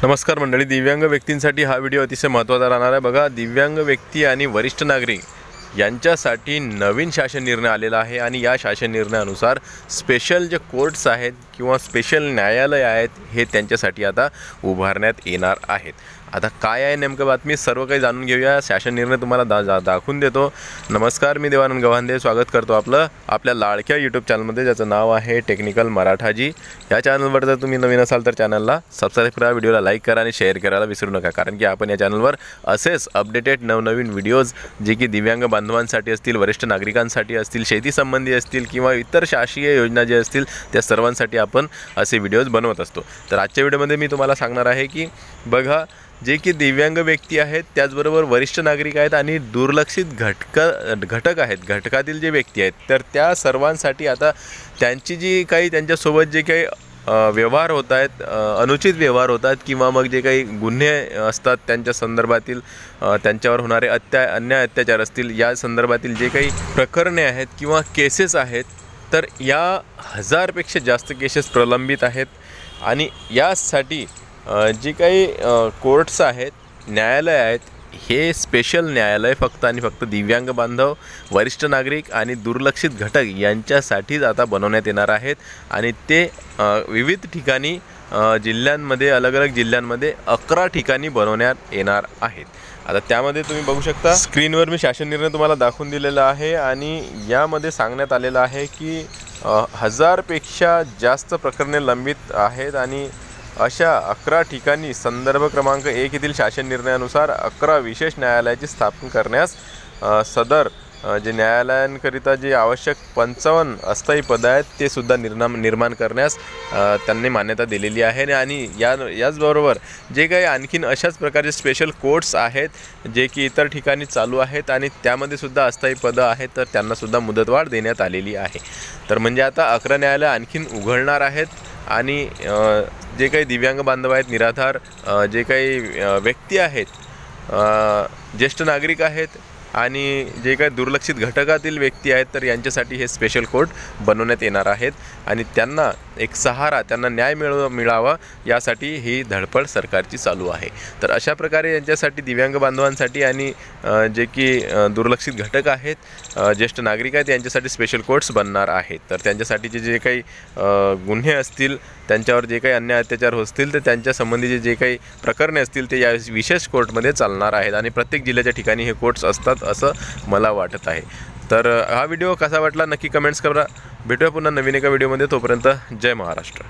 नमस्कार मंडळी, दिव्यांग व्यक्तींसाठी हा व्हिडिओ अतिशय महत्त्वाचा राहणार आहे। बघा, दिव्यांग व्यक्ती आणि वरिष्ठ नागरिक यांच्यासाठी नवीन शासन निर्णय आलेला आहे आणि या शासन निर्णयानुसार स्पेशल जे कोर्ट्स आहेत किंवा स्पेशल न्यायालय आहेत हे त्यांच्यासाठी आता उभारण्यात येणार आहेत। आता काय आहे नेमकं बातमी, सर्व काही जाणून घेऊया। शासन निर्णय तुम्हाला दाखवून देतो। नमस्कार, मी देवानंद गव्हांदे स्वागत करतो आपल्या लाडक्या यूट्यूब चॅनलमध्ये, ज्याचं नाव आहे टेक्निकल मराठाजी। या चॅनलवर जर तुम्ही नवीन असाल तर चॅनलला सबस्क्राईब करा, व्हिडिओला लाईक करा आणि शेअर करायला विसरू नका, कारण की आपण या चॅनलवर असेच अपडेटेड नवनवीन व्हिडिओज जे की दिव्यांग बांधवांसाठी असतील, वरिष्ठ नागरिकांसाठी असतील, शेती संबंधी असतील किंवा इतर शासकीय योजना जे असतील त्या सर्वांसाठी आपण असे व्हिडिओज बनवत असतो। तर आजच्या व्हिडिओमध्ये मी तुम्हाला सांगणार आहे की बघा, जे की दिव्यांग व्यक्ती आहेत, त्याचबरोबर वरिष्ठ नागरिक आहेत आणि दुर्लक्षित घटक आहेत, घटकातील जे व्यक्ती आहेत, तर त्या सर्वांसाठी आता त्यांची जी काही त्यांच्यासोबत जे काही व्यवहार होत आहेत, अनुचित व्यवहार होतात किंवा मग जे काही गुन्हे असतात त्यांच्या संदर्भातील, त्यांच्यावर होणारे अन्याय अत्याचार असतील, या संदर्भातील जे काही प्रकरणे आहेत किंवा केसेस आहेत, तर या 1000पेक्षा जास्त केसेस प्रलंबित आहेत। आणि यासाठी जे काही कोर्ट्स आहेत, न्यायालय आहेत, हे स्पेशल न्यायालय फक्त आणि फक्त दिव्यांग बांधव, वरिष्ठ नागरिक आणि दुर्लक्षित घटक यांच्यासाठीच आता बनवण्यात येणार आहेत। आणि ते विविध ठिकाणी जिल्ह्यांमध्ये, अलग अलग जिल्ह्यांमध्ये 11 ठिकाणी बनवण्यात येणार आहेत। आता त्यामध्ये तुम्ही बघू शकता, स्क्रीनवर मी शासन निर्णय तुम्हाला दाखवून दिलेला आहे आणि यामध्ये सांगण्यात आलेलं आहे की 1000पेक्षा जास्त प्रकरणे लंबित आहेत आणि अशा 11 ठिकाणी संदर्भ क्रमांक 1 येथील शासन निर्णयानुसार 11 विशेष न्यायालयाची स्थापना करण्यास सदर जे न्यायालयांकरिता जे आवश्यक 55 अस्थायी पदं आहेत ते सुद्धा निर्माण करण्यास त्यांनी मान्यता दिलेली आहे। आणि याचबरोबर जे काही आणखीन अशाच प्रकारचे स्पेशल कोर्ट्स आहेत जे की इतर ठिकाणी चालू आहेत आणि त्यामध्ये सुद्धा अस्थायी पदं आहेत, तर त्यांनासुद्धा मुदतवाढ देण्यात आलेली आहे। तर म्हणजे आता 11 न्यायालय आणखीन उघडणार आहेत आणि जे काही दिव्यांग बांधव आहेत, निराधार जे काही व्यक्ती आहेत, ज्येष्ठ नागरिक आहेत आणि जे काही दुर्लक्षित घटकातील व्यक्ती आहेत, तर यांच्यासाठी हे स्पेशल कोर्ट बनवण्यात येणार आहेत आणि त्यांना एक सहारा, त्यांना न्याय मिळावा यासाठी ही धडपड सरकारची चालू आहे। तर अशा प्रकारे यांच्यासाठी, दिव्यांग बांधवांसाठी आणि जे की दुर्लक्षित घटक आहेत, ज्येष्ठ नागरिक आहेत, यांच्यासाठी स्पेशल कोर्ट्स बनणार आहेत। तर त्यांच्यासाठीचे जे काही गुन्हे असतील, त्यांच्यावर जे काही अन्याय अत्याचार असतील, तर त्यांच्या संबंधीचे जे काही प्रकरणे असतील ते या विशेष कोर्टमध्ये चालणार आहेत आणि प्रत्येक जिल्ह्याच्या ठिकाणी हे कोर्ट्स असतात असं मला वाटत आहे। तर हा व्हिडिओ कसा वाटला नक्की कमेंट्स करा। भेटूया पुन्हा नवीन एका व्हिडिओमध्ये, तोपर्यंत जय महाराष्ट्र।